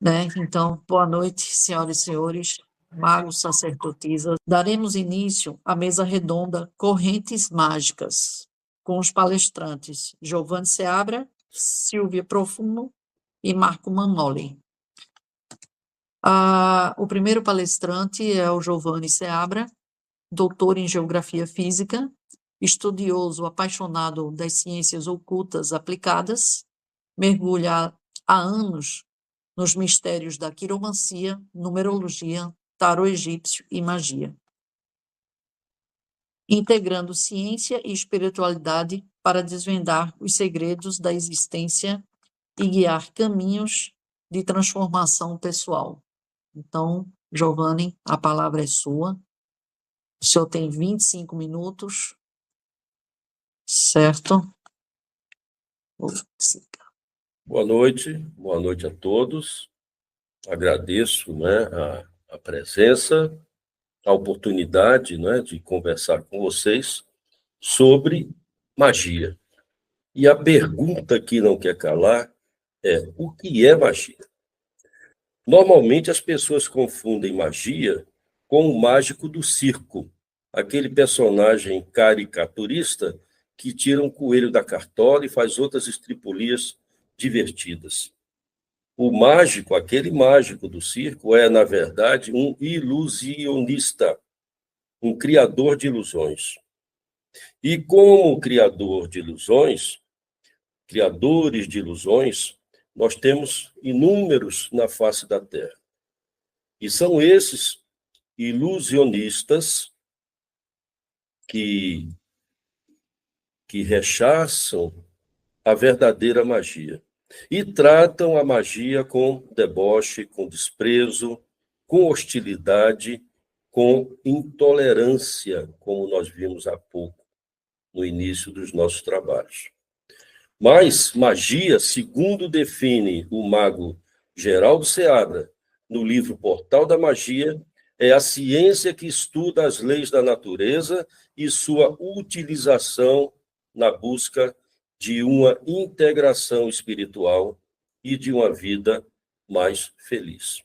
né? Então, boa noite, senhoras e senhores, magos, sacerdotisas. Daremos início à mesa redonda Correntes Mágicas, com os palestrantes Giovanni Seabra, Silvia Profumo e Marco Manoli. O primeiro palestrante é o Giovanni Seabra, doutor em Geografia Física, estudioso apaixonado das ciências ocultas aplicadas, mergulha há anos nos mistérios da quiromancia, numerologia, tarô egípcio e magia, integrando ciência e espiritualidade para desvendar os segredos da existência e guiar caminhos de transformação pessoal. Então, Giovanni, a palavra é sua. O senhor tem 25 minutos, certo? Boa noite a todos. Agradeço, a presença, a oportunidade, de conversar com vocês sobre magia. E a pergunta que não quer calar é: o que é magia? Normalmente as pessoas confundem magia com o mágico do circo, aquele personagem caricaturista que tira um coelho da cartola e faz outras estripulias divertidas. O mágico, aquele mágico do circo, é, na verdade, um ilusionista, um criador de ilusões. E como criador de ilusões, criadores de ilusões, nós temos inúmeros na face da Terra. E são esses ilusionistas que rechaçam a verdadeira magia e tratam a magia com deboche, com desprezo, com hostilidade, com intolerância, como nós vimos há pouco, no início dos nossos trabalhos. Mas magia, segundo define o mago Geraldo Seabra, no livro Portal da Magia, é a ciência que estuda as leis da natureza e sua utilização na busca de uma integração espiritual e de uma vida mais feliz.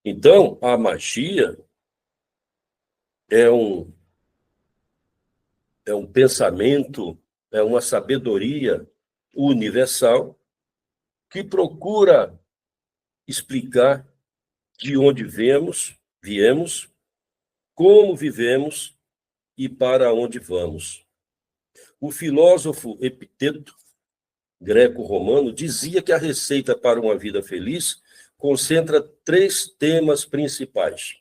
Então, a magia é um pensamento, é uma sabedoria universal que procura explicar de onde viemos, como vivemos e para onde vamos. O filósofo Epiteto, greco-romano, dizia que a receita para uma vida feliz concentra 3 temas principais: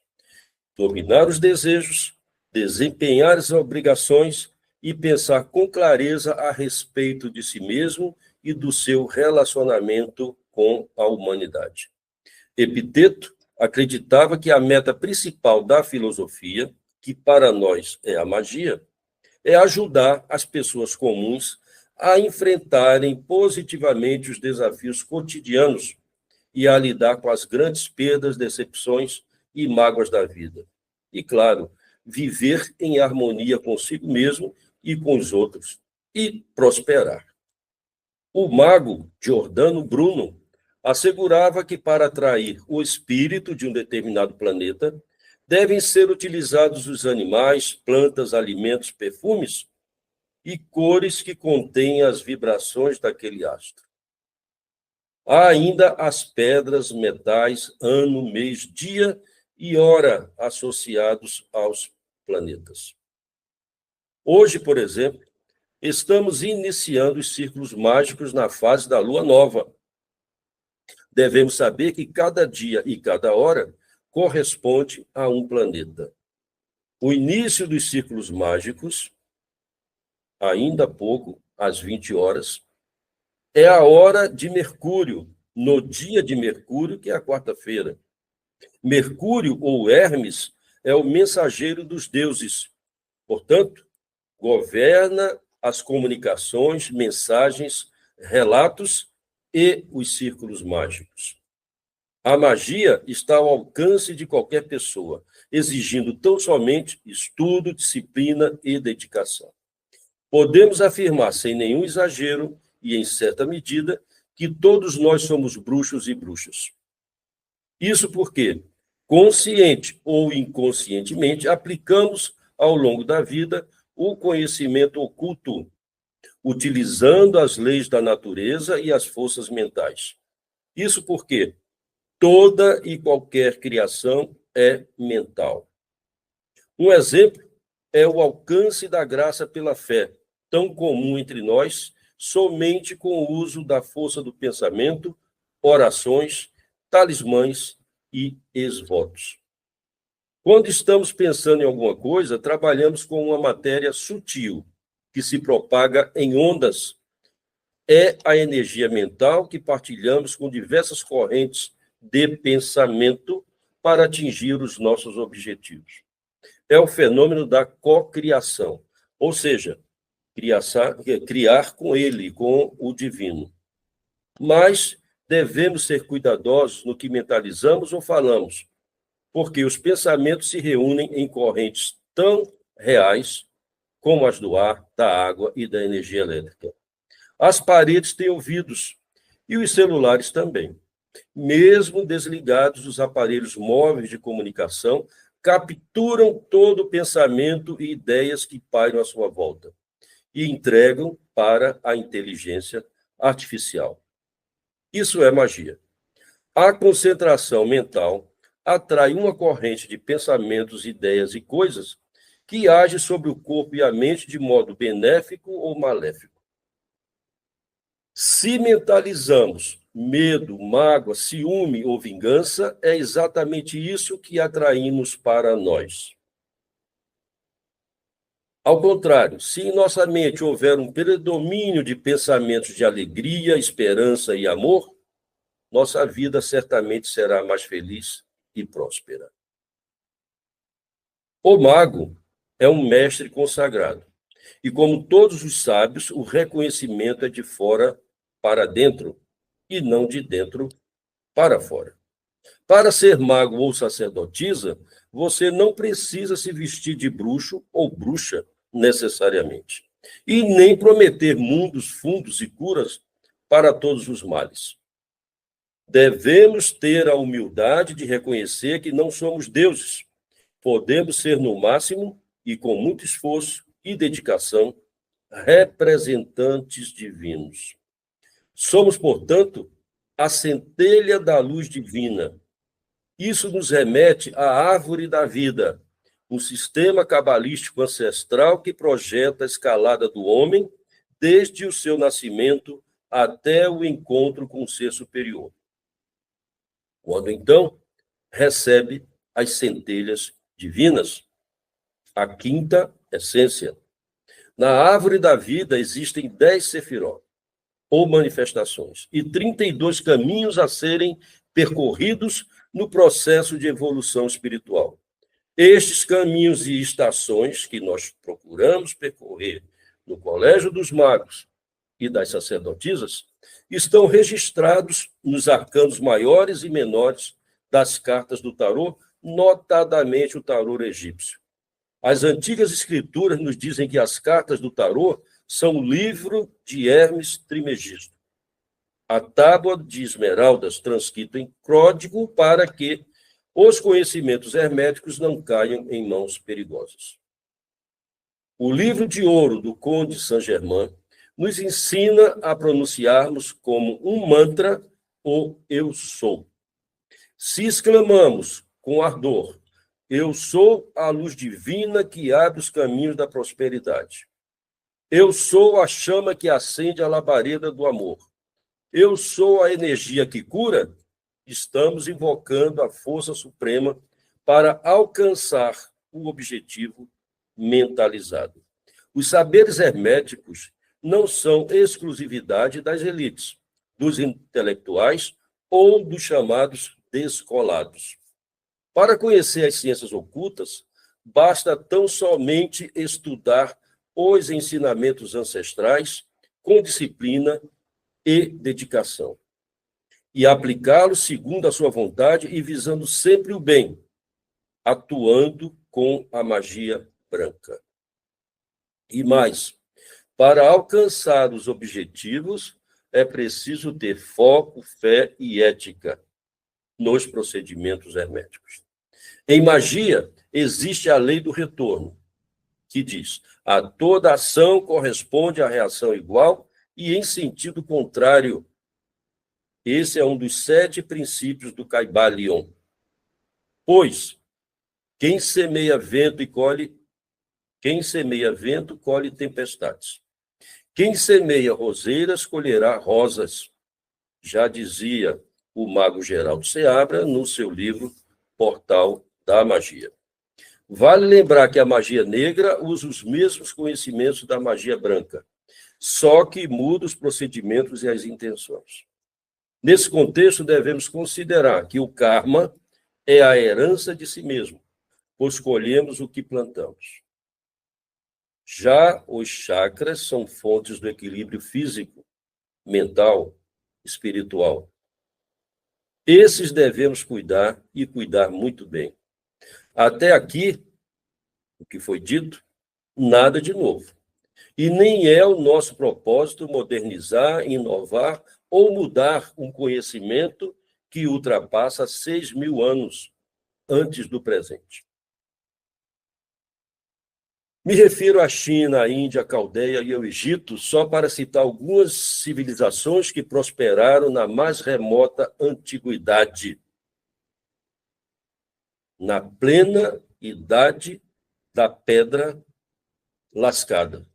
dominar os desejos, desempenhar as obrigações e pensar com clareza a respeito de si mesmo e do seu relacionamento com a humanidade. Epiteto acreditava que a meta principal da filosofia, que para nós é a magia, é ajudar as pessoas comuns a enfrentarem positivamente os desafios cotidianos e a lidar com as grandes perdas, decepções e mágoas da vida. E, claro, viver em harmonia consigo mesmo e com os outros e prosperar. O mago Giordano Bruno assegurava que para atrair o espírito de um determinado planeta, devem ser utilizados os animais, plantas, alimentos, perfumes e cores que contêm as vibrações daquele astro. Há ainda as pedras, metais, ano, mês, dia e hora associados aos planetas. Hoje, por exemplo, estamos iniciando os círculos mágicos na fase da lua nova. Devemos saber que cada dia e cada hora corresponde a um planeta. O início dos círculos mágicos, ainda há pouco, às 20 horas, é a hora de Mercúrio, no dia de Mercúrio, que é a quarta-feira. Mercúrio, ou Hermes, é o mensageiro dos deuses. Portanto, governa as comunicações, mensagens, relatos e os círculos mágicos. A magia está ao alcance de qualquer pessoa, exigindo tão somente estudo, disciplina e dedicação. Podemos afirmar, sem nenhum exagero e em certa medida, que todos nós somos bruxos e bruxas. Isso porque, consciente ou inconscientemente, aplicamos ao longo da vida o conhecimento oculto, utilizando as leis da natureza e as forças mentais. Isso porque toda e qualquer criação é mental. Um exemplo é o alcance da graça pela fé, tão comum entre nós, somente com o uso da força do pensamento, orações, talismãs e ex-votos. Quando estamos pensando em alguma coisa, trabalhamos com uma matéria sutil, que se propaga em ondas. É a energia mental que partilhamos com diversas correntes de pensamento para atingir os nossos objetivos. É o fenômeno da cocriação, ou seja, criar com ele, com o divino. Mas devemos ser cuidadosos no que mentalizamos ou falamos, porque os pensamentos se reúnem em correntes tão reais como as do ar, da água e da energia elétrica. As paredes têm ouvidos e os celulares também. Mesmo desligados, os aparelhos móveis de comunicação capturam todo o pensamento e ideias que pairam à sua volta e entregam para a inteligência artificial. Isso é magia. A concentração mental atrai uma corrente de pensamentos, ideias e coisas que age sobre o corpo e a mente de modo benéfico ou maléfico. Se mentalizamos medo, mágoa, ciúme ou vingança, é exatamente isso que atraímos para nós. Ao contrário, se em nossa mente houver um predomínio de pensamentos de alegria, esperança e amor, nossa vida certamente será mais feliz e próspera. O mago é um mestre consagrado. E como todos os sábios, o reconhecimento é de fora para dentro e não de dentro para fora. Para ser mago ou sacerdotisa, você não precisa se vestir de bruxo ou bruxa necessariamente, e nem prometer mundos, fundos e curas para todos os males. Devemos ter a humildade de reconhecer que não somos deuses. Podemos ser, no máximo, e com muito esforço e dedicação, representantes divinos. Somos, portanto, a centelha da luz divina. Isso nos remete à árvore da vida, um sistema cabalístico ancestral que projeta a escalada do homem desde o seu nascimento até o encontro com o ser superior. Quando, então, recebe as centelhas divinas, a quinta essência. Na árvore da vida existem 10 sefirot, ou manifestações, e 32 caminhos a serem percorridos no processo de evolução espiritual. Estes caminhos e estações que nós procuramos percorrer no Colégio dos Magos e das Sacerdotisas estão registrados nos arcanos maiores e menores das cartas do tarô, notadamente o tarô egípcio. As antigas escrituras nos dizem que as cartas do tarô são o livro de Hermes Trismegisto, a tábua de esmeraldas transcrita em código para que os conhecimentos herméticos não caiam em mãos perigosas. O livro de ouro do Conde Saint-Germain nos ensina a pronunciarmos como um mantra o eu sou. Se exclamamos com ardor, eu sou a luz divina que abre os caminhos da prosperidade. Eu sou a chama que acende a labareda do amor. Eu sou a energia que cura. Estamos invocando a força suprema para alcançar o objetivo mentalizado. Os saberes herméticos não são exclusividade das elites, dos intelectuais ou dos chamados descolados. Para conhecer as ciências ocultas, basta tão somente estudar os ensinamentos ancestrais com disciplina e dedicação, e aplicá-los segundo a sua vontade e visando sempre o bem, atuando com a magia branca. E mais, para alcançar os objetivos, é preciso ter foco, fé e ética nos procedimentos herméticos. Em magia, existe a lei do retorno, que diz: a toda ação corresponde a reação igual e em sentido contrário. Esse é um dos 7 princípios do Kybalion. Pois, quem semeia vento, colhe tempestades. Quem semeia roseiras, colherá rosas. Já dizia o mago Geraldo Seabra no seu livro Portal da Magia. Vale lembrar que a magia negra usa os mesmos conhecimentos da magia branca, só que muda os procedimentos e as intenções. Nesse contexto, devemos considerar que o karma é a herança de si mesmo, pois colhemos o que plantamos. Já os chakras são fontes do equilíbrio físico, mental, espiritual. Esses devemos cuidar e cuidar muito bem. Até aqui, o que foi dito, nada de novo. E nem é o nosso propósito modernizar, inovar ou mudar um conhecimento que ultrapassa 6.000 anos antes do presente. Me refiro à China, à Índia, à Caldeia e ao Egito só para citar algumas civilizações que prosperaram na mais remota antiguidade, na plena idade da pedra lascada.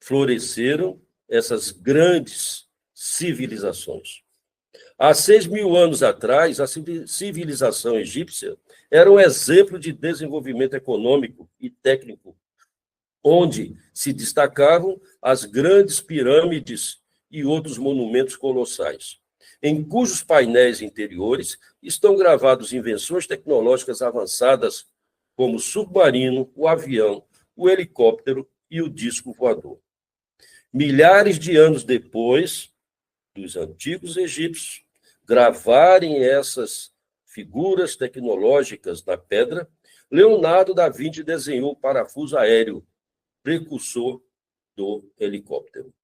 Floresceram essas grandes civilizações. Há 6.000 anos atrás, a civilização egípcia era um exemplo de desenvolvimento econômico e técnico, onde se destacavam as grandes pirâmides e outros monumentos colossais, em cujos painéis interiores estão gravadas invenções tecnológicas avançadas, como o submarino, o avião, o helicóptero e o disco voador. Milhares de anos depois dos antigos egípcios gravarem essas figuras tecnológicas na pedra, Leonardo da Vinci desenhou o parafuso aéreo, precursor do helicóptero.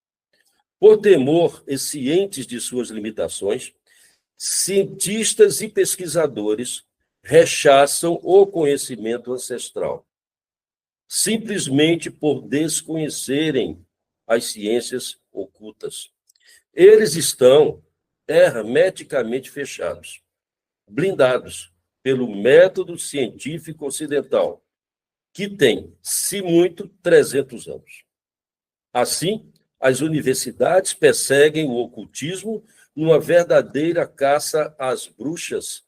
Por temor e cientes de suas limitações, cientistas e pesquisadores rechaçam o conhecimento ancestral, simplesmente por desconhecerem as ciências ocultas. Eles estão hermeticamente fechados, blindados pelo método científico ocidental, que tem, se muito, 300 anos. Assim, as universidades perseguem o ocultismo numa verdadeira caça às bruxas,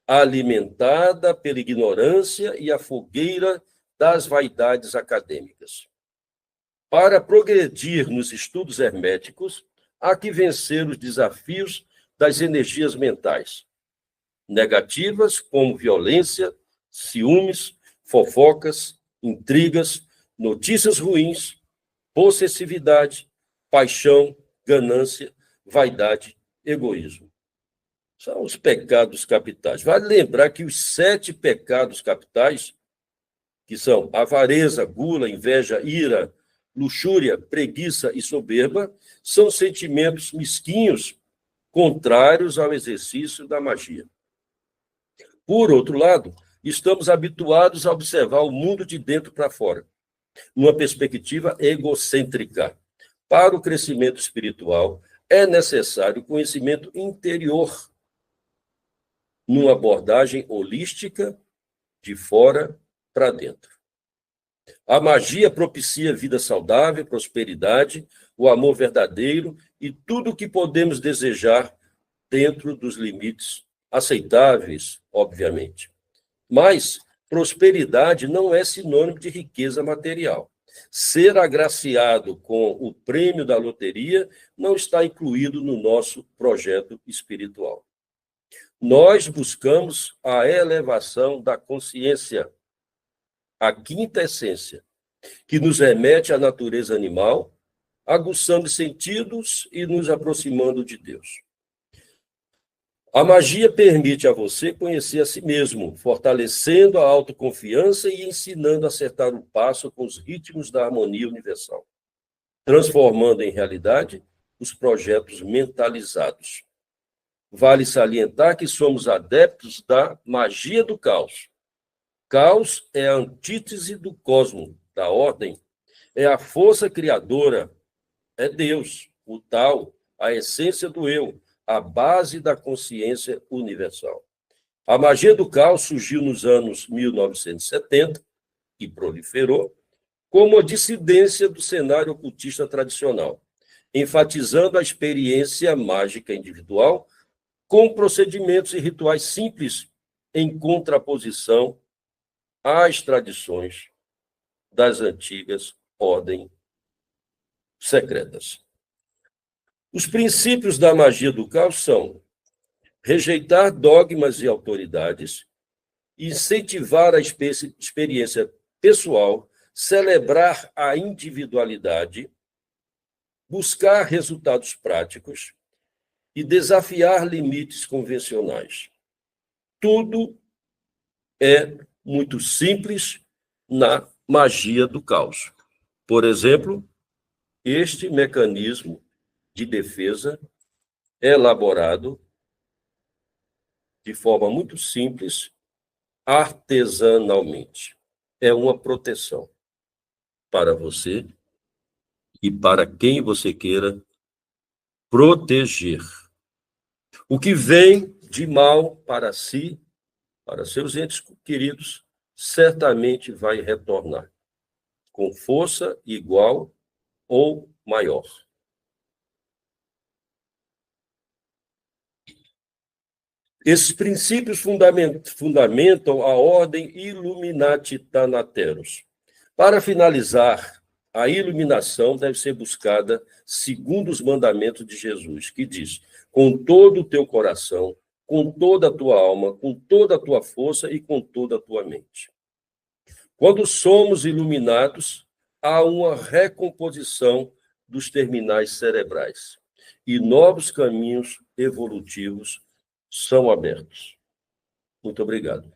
alimentada pela ignorância e a fogueira das vaidades acadêmicas. Para progredir nos estudos herméticos, há que vencer os desafios das energias mentais, negativas como violência, ciúmes, fofocas, intrigas, notícias ruins, possessividade, paixão, ganância, vaidade, egoísmo. São os pecados capitais. Vale lembrar que os 7 pecados capitais, que são avareza, gula, inveja, ira, luxúria, preguiça e soberba, são sentimentos mesquinhos, contrários ao exercício da magia. Por outro lado, estamos habituados a observar o mundo de dentro para fora, numa perspectiva egocêntrica. Para o crescimento espiritual, é necessário conhecimento interior, numa abordagem holística, de fora para dentro. A magia propicia vida saudável, prosperidade, o amor verdadeiro e tudo o que podemos desejar dentro dos limites aceitáveis, obviamente. Mas prosperidade não é sinônimo de riqueza material. Ser agraciado com o prêmio da loteria não está incluído no nosso projeto espiritual. Nós buscamos a elevação da consciência, a quinta essência, que nos remete à natureza animal, aguçando sentidos e nos aproximando de Deus. A magia permite a você conhecer a si mesmo, fortalecendo a autoconfiança e ensinando a acertar o passo com os ritmos da harmonia universal, transformando em realidade os projetos mentalizados. Vale salientar que somos adeptos da magia do caos. Caos é a antítese do cosmos, da ordem. É a força criadora, é Deus, o tal, a essência do eu, a base da consciência universal. A magia do caos surgiu nos anos 1970 e proliferou como a dissidência do cenário ocultista tradicional, enfatizando a experiência mágica individual com procedimentos e rituais simples em contraposição às tradições das antigas ordens secretas. Os princípios da magia do caos são rejeitar dogmas e autoridades, incentivar a experiência pessoal, celebrar a individualidade, buscar resultados práticos e desafiar limites convencionais. Tudo é muito simples na magia do caos. Por exemplo, este mecanismo de defesa é elaborado de forma muito simples, artesanalmente. É uma proteção para você e para quem você queira proteger. O que vem de mal para si, para seus entes queridos, certamente vai retornar com força igual ou maior. Esses princípios fundamentam a ordem Illuminati Thanateros. Para finalizar, a iluminação deve ser buscada segundo os mandamentos de Jesus, que diz: com todo o teu coração, com toda a tua alma, com toda a tua força e com toda a tua mente. Quando somos iluminados, há uma recomposição dos terminais cerebrais e novos caminhos evolutivos são abertos. Muito obrigado.